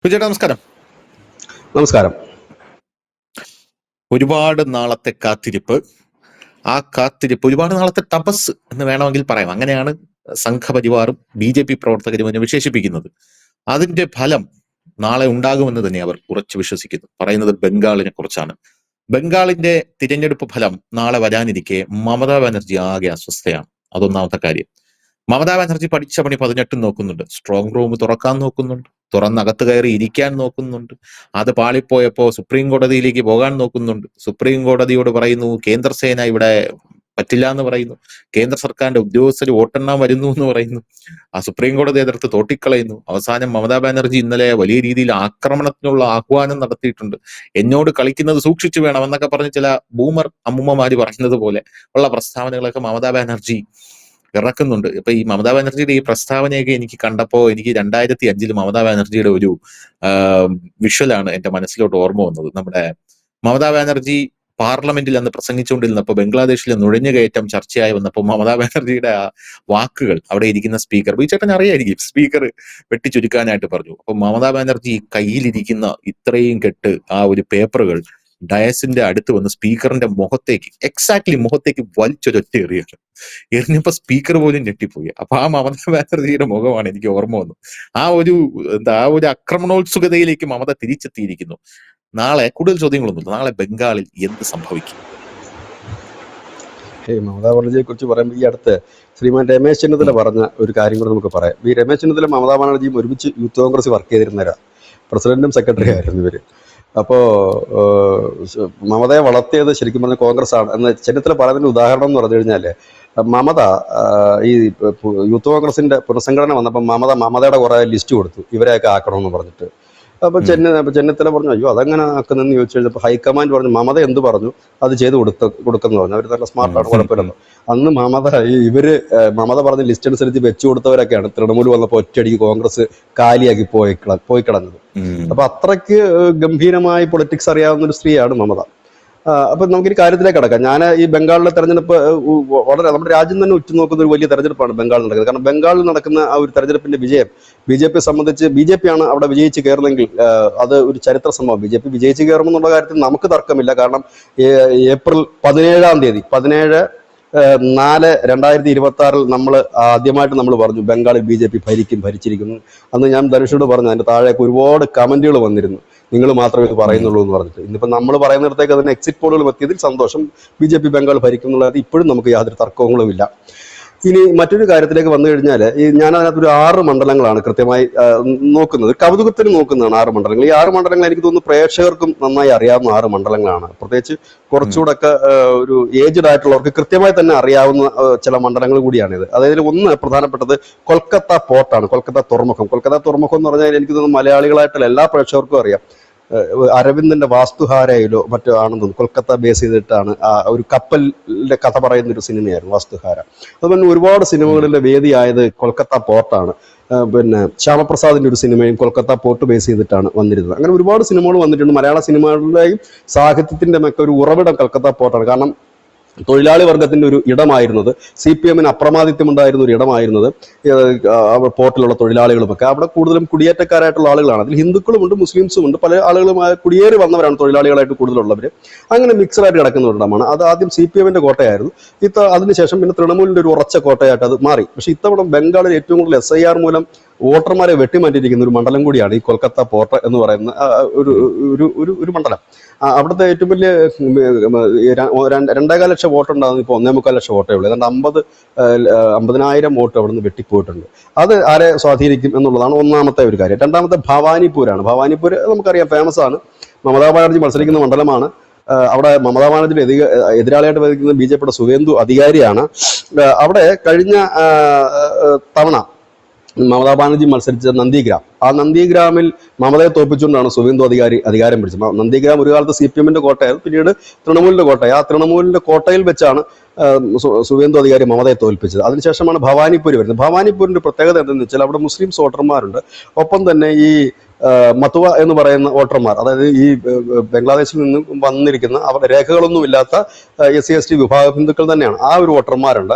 ചേട്ടാ നമസ്കാരം. നമസ്കാരം. ഒരുപാട് നാളത്തെ കാത്തിരിപ്പ്, ആ കാത്തിരിപ്പ് ഒരുപാട് നാളത്തെ തപസ് എന്ന് വേണമെങ്കിൽ പറയാം. അങ്ങനെയാണ് സംഘപരിവാറും BJP പ്രവർത്തകരും അതിനെ വിശേഷിപ്പിക്കുന്നത്. അതിന്റെ ഫലം നാളെ ഉണ്ടാകുമെന്ന് തന്നെ അവർ ഉറച്ചു വിശ്വസിക്കുന്നു. പറയുന്നത് ബംഗാളിനെ കുറിച്ചാണ്. ബംഗാളിന്റെ തിരഞ്ഞെടുപ്പ് ഫലം നാളെ വരാനിരിക്കെ മമതാ ബാനർജി ആകെ അസ്വസ്ഥയാണ്. അതൊന്നാമത്തെ കാര്യം. മമതാ ബാനർജി പഠിച്ച പണി 18 നോക്കുന്നുണ്ട്. സ്ട്രോങ് റൂം തുറക്കാൻ നോക്കുന്നുണ്ട്, തുറന്നകത്ത് കയറി ഇരിക്കാൻ നോക്കുന്നുണ്ട്. അത് പാളിപ്പോയപ്പോ സുപ്രീം കോടതിയിലേക്ക് പോകാൻ നോക്കുന്നുണ്ട്. സുപ്രീം കോടതിയോട് പറയുന്നു കേന്ദ്രസേന ഇവിടെ പറ്റില്ല എന്ന് പറയുന്നു. കേന്ദ്ര സർക്കാരിന്റെ ഉദ്യോഗസ്ഥർ വോട്ടെണ്ണാൻ വരുന്നു എന്ന് പറയുന്നു. ആ സുപ്രീം കോടതി എതിർത്ത് തോട്ടിക്കളയുന്നു. അവസാനം മമതാ ബാനർജി ഇന്നലെ വലിയ രീതിയിൽ ആക്രമണത്തിനുള്ള ആഹ്വാനം നടത്തിയിട്ടുണ്ട്. എന്നോട് കളിക്കുന്നത് സൂക്ഷിച്ചു വേണം എന്നൊക്കെ പറഞ്ഞ് ചില ബൂമർ അമ്മുമ്മമാര് പറയുന്നത് പോലെ ഉള്ള പ്രസ്താവനകളൊക്കെ മമതാ ബാനർജി ഇറക്കുന്നുണ്ട്. ഇപ്പൊ ഈ മമതാ ബാനർജിയുടെ ഈ പ്രസ്താവനയൊക്കെ എനിക്ക് കണ്ടപ്പോ എനിക്ക് 2005 മമതാ ബാനർജിയുടെ ഒരു വിഷ്വലാണ് എന്റെ മനസ്സിലോട്ട് ഓർമ്മ വന്നത്. നമ്മുടെ മമതാ ബാനർജി പാർലമെന്റിൽ അന്ന് പ്രസംഗിച്ചുകൊണ്ടിരുന്നപ്പോൾ ബംഗ്ലാദേശിലെ നുഴഞ്ഞുകയറ്റം ചർച്ചയായി വന്നപ്പോൾ മമതാ ബാനർജിയുടെ ആ വാക്കുകൾ അവിടെ ഇരിക്കുന്ന സ്പീക്കർ, ബിചേട്ടൻ അറിയായിരിക്കും, സ്പീക്കർ വെട്ടിച്ചുരുക്കാനായിട്ട് പറഞ്ഞു. അപ്പൊ മമതാ ബാനർജി കയ്യിലിരിക്കുന്ന ഇത്രയും കെട്ട് ആ ഒരു പേപ്പറുകൾ ഡയസിന്റെ അടുത്ത് വന്ന് സ്പീക്കറിന്റെ എക്സാക്ട്ലി മുഖത്തേക്ക് വലിച്ചൊരൊറ്റ എറിയാണ്. എറിഞ്ഞപ്പോ സ്പീക്കർ പോലും ഞെട്ടിപ്പോയി. അപ്പൊ ആ മമതാ ബാനർജിയുടെ മുഖമാണ് എനിക്ക് ഓർമ്മ വന്നത്. ആ ഒരു ആക്രമണോത്സുകതയിലേക്ക് മമത തിരിച്ചെത്തിയിരിക്കുന്നു. നാളെ കൂടുതൽ ചോദ്യങ്ങളൊന്നുമില്ല. നാളെ ബംഗാളിൽ എന്ത് സംഭവിക്കും? മമതാ ബാനർജിയെ കുറിച്ച് പറയുമ്പോൾ ഈ അടുത്ത് ശ്രീമാൻ രമേശ് ചെന്നിത്തല പറഞ്ഞ ഒരു കാര്യം കൂടെ നമുക്ക് പറയാം. ഈ രമേശ് ചെന്നിത്തല മമതാ ബാനർജിയും ഒരുമിച്ച് യൂത്ത് കോൺഗ്രസ് വർക്ക് ചെയ്തിരുന്നവരാ. പ്രസിഡന്റും സെക്രട്ടറി ആയിരുന്നു ഇവര്. അപ്പോ മമതയെ വളർത്തിയത് ശരിക്കും പറഞ്ഞ കോൺഗ്രസ് ആണ് എന്ന് ചെന്നിത്തല പറയുന്നതിന്റെ ഉദാഹരണം എന്ന് പറഞ്ഞു കഴിഞ്ഞാല്, മമത ഈ യൂത്ത് കോൺഗ്രസിന്റെ പുനഃസംഘടന വന്നപ്പോൾ മമതയുടെ കുറെ ലിസ്റ്റ് കൊടുത്തു, ഇവരെയൊക്കെ ആക്കണമെന്ന് പറഞ്ഞിട്ട്. അപ്പൊ ചെന്നിത്തല പറഞ്ഞു, അയ്യോ അതെങ്ങനെ ആക്കുന്നെന്ന് ചോദിച്ചു കഴിഞ്ഞപ്പോൾ ഹൈക്കമാൻഡ് പറഞ്ഞു മമത എന്ത് പറഞ്ഞു അത് ചെയ്ത് കൊടുക്കുന്നു പറഞ്ഞു. അവർ നല്ല സ്മാർട്ടാണ്, കുഴപ്പമില്ലല്ലോ. അന്ന് മമത പറഞ്ഞ ലിസ്റ്റ് അനുസരിച്ച് വെച്ചു കൊടുത്തവരൊക്കെയാണ് തൃണമൂൽ വന്നപ്പോൾ ഒറ്റയടിക്ക് കോൺഗ്രസ് കാലിയാക്കി പോയി കിടന്നത്. അപ്പൊ അത്രയ്ക്ക് ഗംഭീരമായി പൊളിറ്റിക്സ് അറിയാവുന്ന ഒരു സ്ത്രീയാണ് മമത. അപ്പൊ നമുക്കൊരു കാര്യത്തിലേക്ക് കടക്കാം. ഞാൻ ഈ ബംഗാളിലെ തെരഞ്ഞെടുപ്പ് വളരെ നമ്മുടെ രാജ്യം തന്നെ ഉറ്റുനോക്കുന്ന ഒരു വലിയ തെരഞ്ഞെടുപ്പാണ് ബംഗാളിൽ നടക്കുന്നത്. കാരണം ബംഗാളിൽ നടക്കുന്ന ആ ഒരു തെരഞ്ഞെടുപ്പിന്റെ വിജയം BJP സംബന്ധിച്ച്, BJP ആണ് അവിടെ വിജയിച്ച് കയറുന്നെങ്കിൽ അത് ഒരു ചരിത്ര സംഭവം. BJP വിജയിച്ച് കയറുമെന്നുള്ള കാര്യത്തിൽ നമുക്ക് തർക്കമില്ല. കാരണം ഏപ്രിൽ 17/4/2026 നമ്മൾ ആദ്യമായിട്ട് നമ്മൾ പറഞ്ഞു ബംഗാളിൽ BJP ഭരിച്ചിരിക്കുന്നു. അന്ന് ഞാൻ ധനുഷോട് പറഞ്ഞു, അതിന്റെ താഴേക്ക് ഒരുപാട് കമന്റുകൾ വന്നിരുന്നു, നിങ്ങൾ മാത്രമേ ഇത് പറയുന്നുള്ളൂ എന്ന് പറഞ്ഞിട്ട്. ഇന്നിപ്പോ നമ്മൾ പറയുന്നിടത്തേക്ക് അതിന് എക്സിറ്റ് പോളുകൾ എത്തിയതിൽ സന്തോഷം. BJP ബംഗാൾ ഭരിക്കുന്നുള്ളത് ഇപ്പോഴും നമുക്ക് യാതൊരു തർക്കങ്ങളുമില്ല. ഇനി മറ്റൊരു കാര്യത്തിലേക്ക് വന്നു കഴിഞ്ഞാൽ, ഞാൻ അതിനകത്തൊരു 6 മണ്ഡലങ്ങളാണ് കൃത്യമായി നോക്കുന്നത്, കൗതുകത്തിന് നോക്കുന്നതാണ് 6 മണ്ഡലങ്ങൾ. ഈ 6 മണ്ഡലങ്ങൾ എനിക്ക് തോന്നുന്നു പ്രേക്ഷകർക്കും നന്നായി അറിയാവുന്ന 6 മണ്ഡലങ്ങളാണ്. പ്രത്യേകിച്ച് കുറച്ചുകൂടെ ഒക്കെ ഒരു ഏജ്ഡ് ആയിട്ടുള്ളവർക്ക് കൃത്യമായി തന്നെ അറിയാവുന്ന ചില മണ്ഡലങ്ങൾ കൂടിയാണിത്. അതായത് ഒന്ന് പ്രധാനപ്പെട്ടത് കൊൽക്കത്ത പോർട്ടാണ്, കൊൽക്കത്ത തുറമുഖം. കൊൽക്കത്ത തുറമുഖം എന്ന് പറഞ്ഞാൽ എനിക്ക് തോന്നുന്നു മലയാളികളായിട്ടുള്ള എല്ലാ പ്രേക്ഷകർക്കും അറിയാം. അരവിന്ദന്റെ വാസ്തുഹാരയിലോ മറ്റോ ആണെന്ന് തോന്നുന്നു. കൊൽക്കത്ത ബേസ് ചെയ്തിട്ടാണ് ഒരു കപ്പലിന്റെ കഥ പറയുന്ന ഒരു സിനിമയായിരുന്നു വാസ്തുഹാര. അതുപോലെ ഒരുപാട് സിനിമകളിലെ വേദിയായത് കൊൽക്കത്ത പോർട്ടാണ്. പിന്നെ ശ്യാമപ്രസാദിന്റെ ഒരു സിനിമയും കൊൽക്കത്ത പോർട്ട് ബേസ് ചെയ്തിട്ടാണ് വന്നിരുന്നത്. അങ്ങനെ ഒരുപാട് സിനിമകൾ വന്നിട്ടുണ്ട്. മലയാള സിനിമകളുടെയും സാഹിത്യത്തിന്റെ ഒക്കെ ഒരു ഉറവിടം കൊൽക്കത്ത പോർട്ടാണ്. കാരണം തൊഴിലാളി വർഗത്തിന്റെ ഒരു ഇടമായിരുന്നത്, CPM-ന് അപ്രമാദിത്വമുണ്ടായിരുന്ന ഒരു ഇടമായിരുന്നത് പോർട്ടിലുള്ള തൊഴിലാളികളുമൊക്കെ. അവിടെ കൂടുതലും കുടിയേറ്റക്കാരായിട്ടുള്ള ആളുകളാണ്. അതിൽ ഹിന്ദുക്കളുമുണ്ട്, മുസ്ലിംസും ഉണ്ട്. പല ആളുകളുമായി കുടിയേറി വന്നവരാണ് തൊഴിലാളികളായിട്ട് കൂടുതലുള്ളവർ. അങ്ങനെ മിക്സഡായിട്ട് കിടക്കുന്ന ഒരിടമാണ്. അത് ആദ്യം CPM-ന്റെ കോട്ടയായിരുന്നു. അതിനുശേഷം പിന്നെ തൃണമൂലിന്റെ ഒരു ഉറച്ച കോട്ടയായിട്ട് അത് മാറി. പക്ഷെ ഇത്തവണ ബംഗാളിൽ ഏറ്റവും കൂടുതൽ SIR മൂലം വോട്ടർമാരെ വെട്ടിമാറ്റിയിരിക്കുന്ന ഒരു മണ്ഡലം കൂടിയാണ് ഈ കൊൽക്കത്ത പോർട്ട് എന്ന് പറയുന്ന ഒരു മണ്ഡലം. അവിടുത്തെ ഏറ്റവും വലിയ 2.25 ലക്ഷം വോട്ടുണ്ടാകുന്ന ഇപ്പോൾ 1.25 ലക്ഷം വോട്ടേ ഉള്ളൂ. ഏതാണ്ട് 50,000 വോട്ട് അവിടെ നിന്ന് വെട്ടിപ്പോയിട്ടുണ്ട്. അത് ആരെ സ്വാധീനിക്കും എന്നുള്ളതാണ് ഒന്നാമത്തെ ഒരു കാര്യം. രണ്ടാമത്തെ ഭവാനിപ്പൂരാണ്. ഭവാനിപ്പൂർ നമുക്കറിയാം, ഫേമസ് ആണ്. മമതാ ബാനർജി മത്സരിക്കുന്ന മണ്ഡലമാണ്. അവിടെ മമതാ ബാനർജിയുടെ എതിരാളിയായിട്ട് വഹിക്കുന്നത് BJP-യുടെ സുവേന്ദു അധികാരിയാണ്. അവിടെ കഴിഞ്ഞ തവണ മമതാ ബാനർജി മത്സരിച്ച നന്ദിഗ്രാം, ആ നന്ദിഗ്രാമിൽ മമതയെ തോൽപ്പിച്ചുകൊണ്ടാണ് സുവേന്ദു അധികാരം പിടിച്ചത്. നന്ദിഗ്രാം ഒരു കാലത്ത് CPM-ന്റെ കോട്ടയായിരുന്നു, പിന്നീട് തൃണമൂലിന്റെ കോട്ടയായി. ആ തൃണമൂലിന്റെ കോട്ടയിൽ വെച്ചാണ് സുവേന്ദു അധികാരി മമതയെ തോൽപ്പിച്ചത്. അതിനുശേഷമാണ് ഭവാനിപ്പൂർ വരുന്നത്. ഭവാനിപ്പൂരിന്റെ പ്രത്യേകത എന്താണെന്ന് വെച്ചാൽ അവിടെ മുസ്ലിംസ് വോട്ടർമാരുണ്ട്. ഒപ്പം തന്നെ ഈ മത്തുവ എന്ന് പറയുന്ന വോട്ടർമാർ, അതായത് ഈ ബംഗ്ലാദേശിൽ നിന്നും വന്നിരിക്കുന്ന അവരുടെ രേഖകളൊന്നും ഇല്ലാത്ത SC ST വിഭാഗ ഹിന്ദുക്കൾ തന്നെയാണ്. ആ ഒരു വോട്ടർമാരുണ്ട്.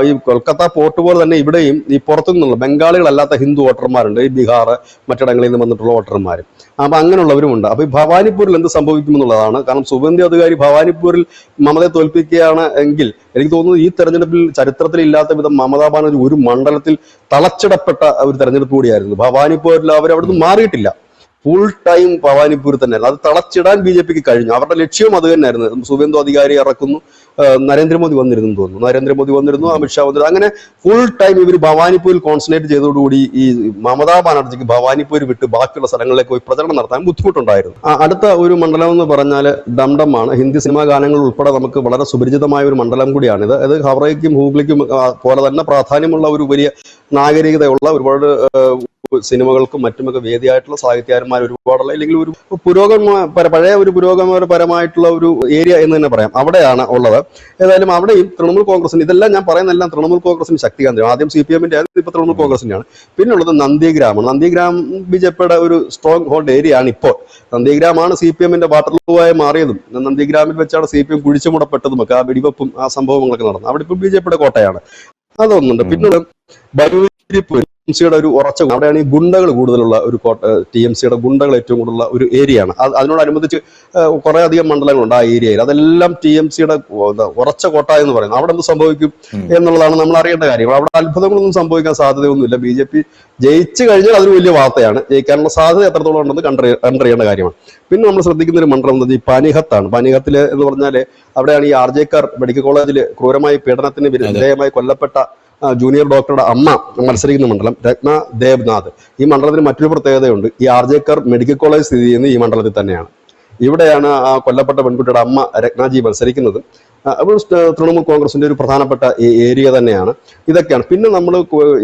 ഈ കൊൽക്കത്ത പോർട്ട് പോലെ തന്നെ ഇവിടെയും ഈ പുറത്തു നിന്നുള്ള ബംഗാളികളല്ലാത്ത ഹിന്ദു വോട്ടർമാരുണ്ട്, ഈ ബീഹാർ മറ്റിടങ്ങളിൽ നിന്ന് വന്നിട്ടുള്ള വോട്ടർമാർ. അപ്പൊ അങ്ങനെയുള്ളവരുമുണ്ട്. അപ്പൊ ഈ ഭവാനിപ്പൂരിൽ എന്ത് സംഭവിക്കുമെന്നുള്ളതാണ്. കാരണം സുഗന്ധി അധികാരി ഭവാനിപ്പൂരിൽ മമതയെ തോൽപ്പിക്കുകയാണ് എങ്കിൽ എനിക്ക് തോന്നുന്നു ഈ തെരഞ്ഞെടുപ്പിൽ ചരിത്രത്തിൽ ഇല്ലാത്ത വിധം മമതാ ബാനർജി ഒരു മണ്ഡലത്തിൽ തളച്ചിടപ്പെട്ട ഒരു തെരഞ്ഞെടുപ്പ് കൂടിയായിരുന്നു. ഭവാനിപ്പൂരിൽ അവർ അവിടുന്ന് മാറിയിട്ടില്ല, ഫുൾ ടൈം ഭവാനിപ്പൂർ തന്നെയായിരുന്നു. അത് തളച്ചിടാൻ BJP കഴിഞ്ഞു. അവരുടെ ലക്ഷ്യവും അത് തന്നെയായിരുന്നു. സുവേന്ദു അധികാരി ഇറക്കുന്നു, നരേന്ദ്രമോദി വന്നിരുന്നു തോന്നുന്നു, നരേന്ദ്രമോദി വന്നിരുന്നു, അമിത്ഷാ വന്നിരുന്നു. അങ്ങനെ ഫുൾ ടൈം ഇവർ ഭവാനിപ്പൂരിൽ കോൺസെൻട്രേറ്റ് ചെയ്തതോടുകൂടി ഈ മമതാ ബാനർജിക്ക് ഭവാനിപ്പൂർ വിട്ട് ബാക്കിയുള്ള സ്ഥലങ്ങളിലേക്ക് പോയി പ്രചരണം നടത്താൻ ബുദ്ധിമുട്ടുണ്ടായിരുന്നു. അടുത്ത ഒരു മണ്ഡലം എന്ന് പറഞ്ഞാൽ ഡംഡമാണ്. ഹിന്ദി സിനിമാ ഗാനങ്ങൾ ഉൾപ്പെടെ നമുക്ക് വളരെ സുപരിചിതമായ ഒരു മണ്ഡലം കൂടിയാണിത്. അത് ഹവറയ്ക്കും ഹൂഗ്ലിക്കും പോലെ തന്നെ പ്രാധാന്യമുള്ള ഒരു വലിയ നാഗരികതയുള്ള ഒരുപാട് സിനിമകൾക്കും മറ്റുമൊക്കെ വേദിയായിട്ടുള്ള സാഹിത്യകാരന്മാർ ഒരുപാടുള്ള, അല്ലെങ്കിൽ ഒരു പഴയ ഒരു പുരോഗമനപരമായിട്ടുള്ള ഒരു ഏരിയ എന്ന് തന്നെ പറയാം, അവിടെയാണ് ഉള്ളത്. ഏതായാലും അവിടെയും തൃണമൂൽ കോൺഗ്രസിന്, ഇതെല്ലാം ഞാൻ പറയുന്നതെല്ലാം തൃണമൂൽ കോൺഗ്രസിന് ശക്തി കേന്ദ്രം. ആദ്യം CPM-ന്റെ ആയിരുന്നു, ഇപ്പൊ തൃണമൂൽ കോൺഗ്രസിന്റെയാണ്. പിന്നുള്ളത് നന്ദിഗ്രാമാണ്. നന്ദിഗ്രാം BJP-യുടെ ഒരു സ്ട്രോങ് ഹോൾഡ് ഏരിയ ആണ് ഇപ്പോൾ. നന്ദിഗ്രാമാണ് CPM-ന്റെ വാട്ടർലൂവായി മാറിയതും. നന്ദിഗ്രാമിൽ വെച്ചാണ് CPM കുഴിച്ചുമുടപ്പെട്ടതുമൊക്കെ, ആ വെടിവെപ്പും ആ സംഭവങ്ങളൊക്കെ നടന്നു. അവിടെ ഇപ്പോൾ BJP-യുടെ കോട്ടയാണ്. അതൊന്നുണ്ട്. പിന്നീട് ബരൂരിപ്പൂർ TMCയുടെ ഒരു ഉറച്ച, അവിടെയാണ് ഈ ഗുണ്ടകൾ കൂടുതലുള്ള ഒരു TMCയുടെ ഗുണ്ടകൾ ഏറ്റവും കൂടുതലുള്ള ഒരു ഏരിയ ആണ്. അതിനോടനുബന്ധിച്ച് കുറെ അധികം മണ്ഡലങ്ങളുണ്ട് ആ ഏരിയയിൽ. അതെല്ലാം TMCയുടെ ഉറച്ച കോട്ട എന്ന് പറയുന്നത്. അവിടെ എന്ത് സംഭവിക്കും എന്നുള്ളതാണ് നമ്മൾ അറിയേണ്ട കാര്യം. അവിടെ അത്ഭുതങ്ങളൊന്നും സംഭവിക്കാൻ സാധ്യതയൊന്നുമില്ല. BJP ജയിച്ചു കഴിഞ്ഞാൽ അതൊരു വലിയ വാർത്തയാണ്. ജയിക്കാനുള്ള സാധ്യത എത്രത്തോളം ഉണ്ടെന്ന് കണ്ടറിയേണ്ട കാര്യമാണ്. പിന്നെ നമ്മൾ ശ്രദ്ധിക്കുന്ന ഒരു മണ്ഡലം എന്ന് പറഞ്ഞാൽ ഈ പാനിഹത്താണ്. പാനിഹത്തിൽ എന്ന് പറഞ്ഞാൽ അവിടെയാണ് ഈ RJ കർ മെഡിക്കൽ കോളേജിൽ ക്രൂരമായി പീഡനത്തിന് വിധേയമായി കൊല്ലപ്പെട്ട ജൂനിയർ ഡോക്ടറുടെ അമ്മ മത്സരിക്കുന്ന മണ്ഡലം രത്ന ദേബ്നാഥ്. ഈ മണ്ഡലത്തിന് മറ്റൊരു പ്രത്യേകതയുണ്ട്. ഈ RJ കർ മെഡിക്കൽ കോളേജ് സ്ഥിതി ചെയ്യുന്നത് ഈ മണ്ഡലത്തിൽ തന്നെയാണ്. ഇവിടെയാണ് ആ കൊല്ലപ്പെട്ട പെൺകുട്ടിയുടെ അമ്മ രത്നാജി മത്സരിക്കുന്നത്. അപ്പോൾ തൃണമൂൽ കോൺഗ്രസിന്റെ ഒരു പ്രധാനപ്പെട്ട ഏരിയ തന്നെയാണ്. ഇതൊക്കെയാണ്. പിന്നെ നമ്മൾ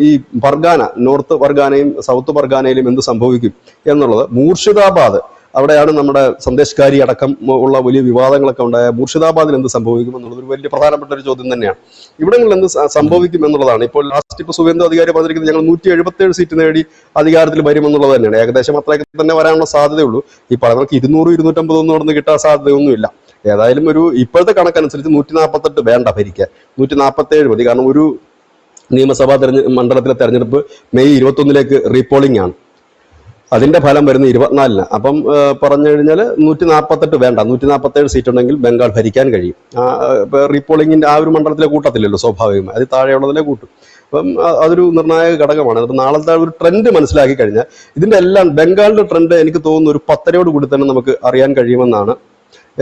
ഈ പർഗാന, നോർത്ത് പർഗാനയും സൗത്ത് പർഗാനയിലും എന്ത് സംഭവിക്കും എന്നുള്ളത്. മൂർഷിദാബാദ്, അവിടെയാണ് നമ്മുടെ സന്ദേശകാരി അടക്കം ഉള്ള വലിയ വിവാദങ്ങളൊക്കെ ഉണ്ടായ മൂർഷിദാബാദിൽ എന്ത് സംഭവിക്കും എന്നുള്ളത് ഒരു വലിയ പ്രധാനപ്പെട്ട ഒരു ചോദ്യം തന്നെയാണ്. ഇവിടങ്ങളിൽ എന്ത് സംഭവിക്കും എന്നുള്ളതാണ്. ഇപ്പോൾ ലാസ്റ്റ് ഇപ്പോൾ സുവേന്ദു അധികാരി പറഞ്ഞിരിക്കുന്നത് ഞങ്ങൾ 177 സീറ്റ് നേടി അധികാരത്തിൽ വരുമെന്നുള്ളത് തന്നെയാണ്. ഏകദേശം അത്രയൊക്കെ തന്നെ വരാനുള്ള സാധ്യതയുള്ളൂ. ഈ പറയുന്നവർക്ക് 200, 250 ഒന്നും നടന്ന് കിട്ടാൻ സാധ്യതയൊന്നുമില്ല. ഏതായാലും ഒരു ഇപ്പോഴത്തെ കണക്കനുസരിച്ച് 148 വേണ്ട ഭരിക്കാൻ, 147 മതി. കാരണം ഒരു നിയമസഭാ മണ്ഡലത്തിലെ തെരഞ്ഞെടുപ്പ് മെയ് 21 റീപോളിംഗ് ആണ്. അതിന്റെ ഫലം വരുന്ന 24-ന്. അപ്പം പറഞ്ഞു കഴിഞ്ഞാൽ 148 വേണ്ട, 147 സീറ്റ് ഉണ്ടെങ്കിൽ ബംഗാൾ ഭരിക്കാൻ കഴിയും. റീപോളിംഗിന്റെ ആ ഒരു മണ്ഡലത്തിലെ കൂട്ടത്തില്ലല്ലോ സ്വാഭാവികമായി, അത് താഴെയുള്ളതിലെ കൂട്ടും. അപ്പം അതൊരു നിർണായക ഘടകമാണ്. അപ്പം നാളത്തെ ഒരു ട്രെൻഡ് മനസ്സിലാക്കി കഴിഞ്ഞാൽ ഇതിന്റെ എല്ലാം ബംഗാളിന്റെ ട്രെൻഡ് എനിക്ക് തോന്നുന്നു ഒരു 10:00 കൂടി തന്നെ നമുക്ക് അറിയാൻ കഴിയുമെന്നാണ്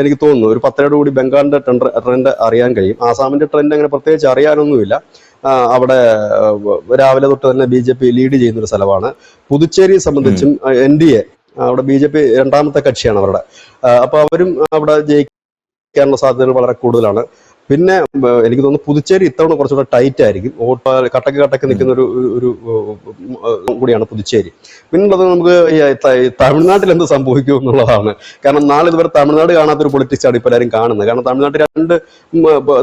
എനിക്ക് തോന്നുന്നു. ഒരു 10:00 കൂടി ബംഗാളിന്റെ ട്രെൻഡ് അറിയാൻ കഴിയും. ആസാമിന്റെ ട്രെൻഡ് അങ്ങനെ പ്രത്യേകിച്ച് അറിയാനൊന്നുമില്ല. അവിടെ രാവിലെ തൊട്ട് തന്നെ BJP ലീഡ് ചെയ്യുന്ന ഒരു സ്ഥലമാണ്. പുതുച്ചേരിയെ സംബന്ധിച്ചും NDA, അവിടെ BJP രണ്ടാമത്തെ കക്ഷിയാണ് അവരുടെ. അപ്പൊ അവരും അവിടെ ജയിക്കാനുള്ള സാധ്യതകൾ വളരെ കൂടുതലാണ്. പിന്നെ എനിക്ക് തോന്നുന്നു പുതുച്ചേരി ഇത്തവണ കുറച്ചുകൂടെ ടൈറ്റ് ആയിരിക്കും. വോട്ട് കട്ടക്ക് നിൽക്കുന്ന ഒരു കൂടിയാണ് പുതുച്ചേരി. പിന്നുള്ളത് നമുക്ക് തമിഴ്നാട്ടിൽ എന്ത് സംഭവിക്കും എന്നുള്ളതാണ്. കാരണം നാളെ ഇതുവരെ തമിഴ്നാട് കാണാത്തൊരു പൊളിറ്റിക്സ് ആണ് ഇപ്പോൾ എല്ലാവരും കാണുന്നത്. കാരണം തമിഴ്നാട്ടിൽ 2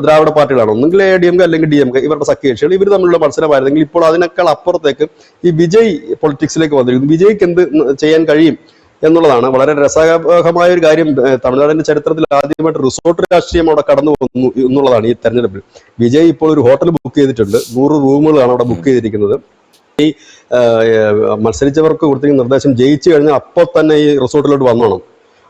ദ്രാവിഡ പാർട്ടികളാണ്, ഒന്നുകിൽ ADMK അല്ലെങ്കിൽ DMK, ഇവരുടെ സഖ്യകക്ഷികൾ. ഇവർ തമ്മിലുള്ള മത്സരമായിരുന്നെങ്കിൽ ഇപ്പോൾ അതിനേക്കാൾ അപ്പുറത്തേക്ക് ഈ വിജയ് പൊളിറ്റിക്സിലേക്ക് വന്നിരിക്കുന്നു. വിജയ്ക്ക് എന്ത് ചെയ്യാൻ കഴിയും എന്നുള്ളതാണ് വളരെ രസകരമായ ഒരു കാര്യം. തമിഴ്നാടിന്റെ ചരിത്രത്തിൽ ആദ്യമായിട്ട് റിസോർട്ട് രാഷ്ട്രീയം അവിടെ കടന്നു വന്നു എന്നുള്ളതാണ് ഈ തെരഞ്ഞെടുപ്പിൽ. വിജയ് ഇപ്പോൾ ഒരു ഹോട്ടൽ ബുക്ക് ചെയ്തിട്ടുണ്ട്. 100 റൂമുകളാണ് അവിടെ ബുക്ക് ചെയ്തിരിക്കുന്നത്. ഈ മത്സരിച്ചവർക്ക് കൊടുത്തിരിക്കുന്ന നിർദ്ദേശം ജയിച്ചു കഴിഞ്ഞാൽ അപ്പോൾ തന്നെ ഈ റിസോർട്ടിലോട്ട് വന്നോണം.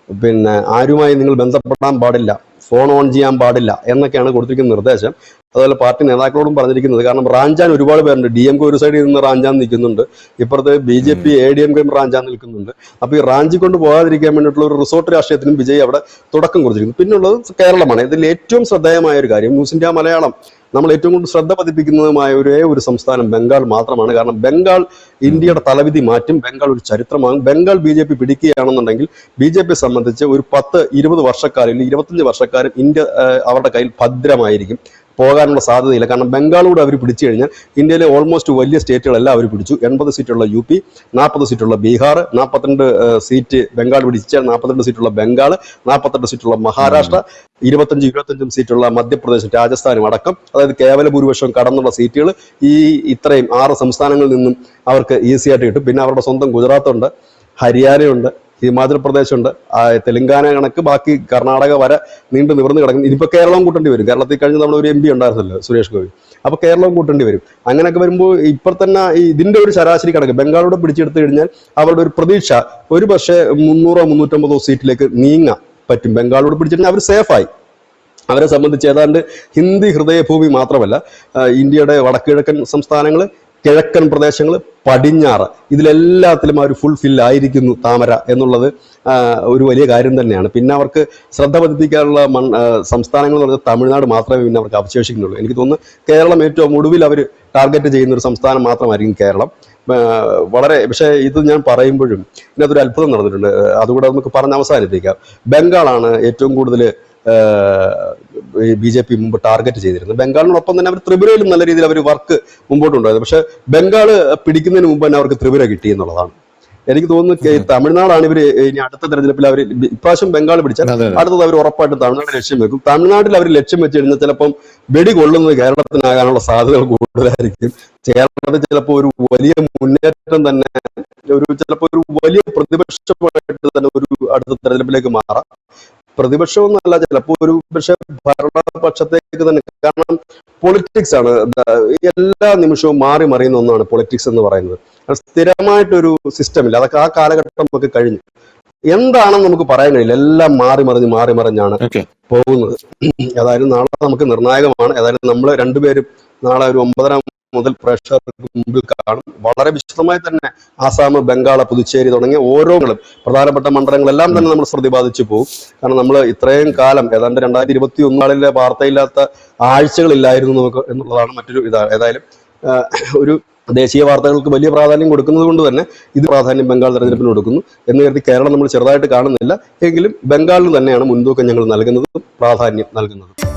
പിന്നെ ആരുമായി നിങ്ങൾ ബന്ധപ്പെടാൻ പാടില്ല, ഫോൺ ഓൺ ചെയ്യാൻ പാടില്ല എന്നൊക്കെയാണ് കൊടുത്തിരിക്കുന്ന നിർദ്ദേശം. അതുപോലെ പാർട്ടി നേതാക്കളോടും പറഞ്ഞിരിക്കുന്നത്. കാരണം റാഞ്ചാൻ ഒരുപാട് പേരുണ്ട്. DMK ഒരു സൈഡിൽ നിന്ന് റാഞ്ചാൻ നിൽക്കുന്നുണ്ട്, ഇപ്പുറത്ത് BJP ADMK റാഞ്ചാൻ നിൽക്കുന്നുണ്ട്. അപ്പൊ ഈ റാഞ്ചി കൊണ്ട് പോകാതിരിക്കാൻ വേണ്ടിയിട്ടുള്ള ഒരു റിസോർട്ട് രാഷ്ട്രീയത്തിനും വിജയ് അവിടെ തുടക്കം കുറിച്ചിരിക്കുന്നു. പിന്നുള്ളത് കേരളമാണ്. ഇതിൽ ഏറ്റവും ശ്രദ്ധേയമായ ഒരു കാര്യം, ന്യൂസ് ഇന്ത്യ മലയാളം നമ്മൾ ഏറ്റവും കൂടുതൽ ശ്രദ്ധ പതിപ്പിക്കുന്നതുമായ ഒരു സംസ്ഥാനം ബംഗാൾ മാത്രമാണ്. കാരണം ബംഗാൾ ഇന്ത്യയുടെ തലവിധി മാറ്റും. ബംഗാൾ ഒരു ചരിത്രമാകും. ബംഗാൾ BJP പിടിക്കുകയാണെന്നുണ്ടെങ്കിൽ BJP സംബന്ധിച്ച് ഒരു 10-20 വർഷക്കാലം, 25 വർഷക്കാലം ഇന്ത്യ അവരുടെ കയ്യിൽ ഭദ്രമായിരിക്കും. പോകാനുള്ള സാധ്യതയില്ല. കാരണം ബംഗാളോട് അവർ പിടിച്ചു കഴിഞ്ഞാൽ ഇന്ത്യയിലെ ഓൾമോസ്റ്റ് വലിയ സ്റ്റേറ്റുകളെല്ലാം അവർ പിടിച്ചു. 80 സീറ്റുള്ള UP, 40 സീറ്റുള്ള ബീഹാർ, 42 സീറ്റ് ബംഗാൾ പിടിച്ചാൽ 42 സീറ്റുള്ള ബംഗാൾ, 48 സീറ്റുള്ള മഹാരാഷ്ട്ര, 25 സീറ്റുള്ള മധ്യപ്രദേശും രാജസ്ഥാനും അടക്കം, അതായത് കേവല ഭൂരിപക്ഷം കടന്നുള്ള സീറ്റുകൾ ഈ ഇത്രയും 6 സംസ്ഥാനങ്ങളിൽ നിന്നും അവർക്ക് ഈസി ആയിട്ട് കിട്ടും. പിന്നെ അവരുടെ സ്വന്തം ഗുജറാത്തുണ്ട്. ഹരിയാനയുണ്ട്, ഹിമാചൽ പ്രദേശുണ്ട്, തെലങ്കാന കണക്ക് ബാക്കി കർണാടക വരെ നീണ്ടു നിവർന്ന് കിടക്കുന്നു. ഇനിയിപ്പോൾ കേരളവും കൂട്ടേണ്ടി വരും. കേരളത്തിൽ കഴിഞ്ഞ് നമ്മൾ ഒരു MP ഉണ്ടായിരുന്നല്ലോ, സുരേഷ് ഗോപി. അപ്പോൾ കേരളവും കൂട്ടേണ്ടി വരും. അങ്ങനെയൊക്കെ വരുമ്പോൾ ഇപ്പോൾ തന്നെ ഇതിന്റെ ഒരു ശരാശരി കണക്ക് ബംഗാളോട് പിടിച്ചെടുത്തു കഴിഞ്ഞാൽ അവരുടെ ഒരു പ്രതീക്ഷ ഒരു പക്ഷേ 300-350 സീറ്റിലേക്ക് നീങ്ങാൻ പറ്റും. ബംഗാളോട് പിടിച്ചിട്ടുണ്ടെങ്കിൽ അവർ സേഫായി. അവരെ സംബന്ധിച്ച് ഏതാണ്ട് ഹിന്ദി ഹൃദയഭൂമി മാത്രമല്ല, ഇന്ത്യയുടെ വടക്കിഴക്കൻ സംസ്ഥാനങ്ങൾ, കിഴക്കൻ പ്രദേശങ്ങൾ, പടിഞ്ഞാറ്, ഇതിലെല്ലാത്തിലും അവർ ഫുൾ ഫില്ലായിരിക്കുന്നു താമര എന്നുള്ളത് ഒരു വലിയ കാര്യം തന്നെയാണ്. പിന്നെ അവർക്ക് ശ്രദ്ധ പതിപ്പിക്കാനുള്ള സംസ്ഥാനങ്ങൾ എന്ന് പറഞ്ഞാൽ തമിഴ്നാട് മാത്രമേ പിന്നെ അവർക്ക് അവശേഷിക്കുന്നുള്ളൂ. എനിക്ക് തോന്നുന്നു കേരളം ഏറ്റവും ഒടുവിൽ അവർ ടാർഗറ്റ് ചെയ്യുന്ന ഒരു സംസ്ഥാനം മാത്രമായിരിക്കും കേരളം. വളരെ പക്ഷേ ഇത് ഞാൻ പറയുമ്പോഴും ഇതിനകത്തൊരു അത്ഭുതം നടന്നിട്ടുണ്ട്. അതുകൂടെ നമുക്ക് പറഞ്ഞ് അവസാനിപ്പിക്കാം. ബംഗാളാണ് ഏറ്റവും കൂടുതൽ BJP മുമ്പ് ടാർഗറ്റ് ചെയ്തിരുന്നത്. ബംഗാളിനോടൊപ്പം തന്നെ അവർ ത്രിപുരയിലും നല്ല രീതിയിൽ അവർ വർക്ക് മുമ്പോട്ടുണ്ടായത്. പക്ഷെ ബംഗാള് പിടിക്കുന്നതിന് മുമ്പ് തന്നെ അവർക്ക് ത്രിപുര കിട്ടി എന്നുള്ളതാണ്. എനിക്ക് തോന്നുന്നു തമിഴ്നാടാണ് ഇവർ ഇനി അടുത്ത തെരഞ്ഞെടുപ്പിൽ അവർ ഇപ്രാവശ്യം ബംഗാൾ പിടിച്ചാൽ അടുത്തത് അവർ ഉറപ്പായിട്ടും തമിഴ്നാട് ലക്ഷ്യം വെക്കും. തമിഴ്നാട്ടിൽ അവർ ലക്ഷ്യം വെച്ച് കഴിഞ്ഞാൽ ചിലപ്പം വെടി കൊള്ളുന്നത് കേരളത്തിനാകാനുള്ള സാധ്യതകൾ കൂടുതലായിരിക്കും. കേരളത്തിൽ ചിലപ്പോൾ ഒരു വലിയ മുന്നേറ്റം തന്നെ, ചിലപ്പോൾ ഒരു വലിയ പ്രതിപക്ഷമായിട്ട് തന്നെ ഒരു അടുത്ത തെരഞ്ഞെടുപ്പിലേക്ക് മാറാം. പ്രതിപക്ഷമൊന്നുമല്ല, ചിലപ്പോൾ ഒരു പക്ഷെ ഭരണപക്ഷത്തേക്ക് തന്നെ. കാരണം പൊളിറ്റിക്സ് ആണ്, എല്ലാ നിമിഷവും മാറി മറിയുന്ന ഒന്നാണ് പൊളിറ്റിക്സ് എന്ന് പറയുന്നത്. സ്ഥിരമായിട്ടൊരു സിസ്റ്റം ഇല്ല. അതൊക്കെ ആ കാലഘട്ടം നമുക്ക് കഴിഞ്ഞു. എന്താണെന്ന് നമുക്ക് പറയാൻ കഴിയില്ല. എല്ലാം മാറി മറിഞ്ഞാണ് പോകുന്നത്. ഏതായാലും നാളെ നമുക്ക് നിർണായകമാണ്. ഏതായാലും നമ്മൾ രണ്ടുപേരും നാളെ ഒരു 9:30 മുതൽ പ്രേക്ഷകർക്ക് മുമ്പിൽ കാണും. വളരെ വിശദമായി തന്നെ ആസാം, ബംഗാൾ, പുതുച്ചേരി തുടങ്ങിയ ഓരോ പ്രധാനപ്പെട്ട മണ്ഡലങ്ങളെല്ലാം തന്നെ നമ്മൾ പ്രതിപാദിച്ചു പോകും. കാരണം നമ്മൾ ഇത്രയും കാലം ഏതാണ്ട് 2021 വാർത്തയില്ലാത്ത ആഴ്ചകളില്ലായിരുന്നു നമുക്ക് എന്നുള്ളതാണ് മറ്റൊരു ഏതായാലും ഒരു ദേശീയ വാർത്തകൾക്ക് വലിയ പ്രാധാന്യം കൊടുക്കുന്നത് കൊണ്ട് തന്നെ ഇത് പ്രാധാന്യം ബംഗാൾ തെരഞ്ഞെടുപ്പിന് കൊടുക്കുന്നു എന്ന് കരുതി കേരളം നമ്മൾ ചെറുതായിട്ട് കാണുന്നില്ല. എങ്കിലും ബംഗാളിന് തന്നെയാണ് മുൻതൂക്കം ഞങ്ങൾ നൽകുന്നതും പ്രാധാന്യം നൽകുന്നതും.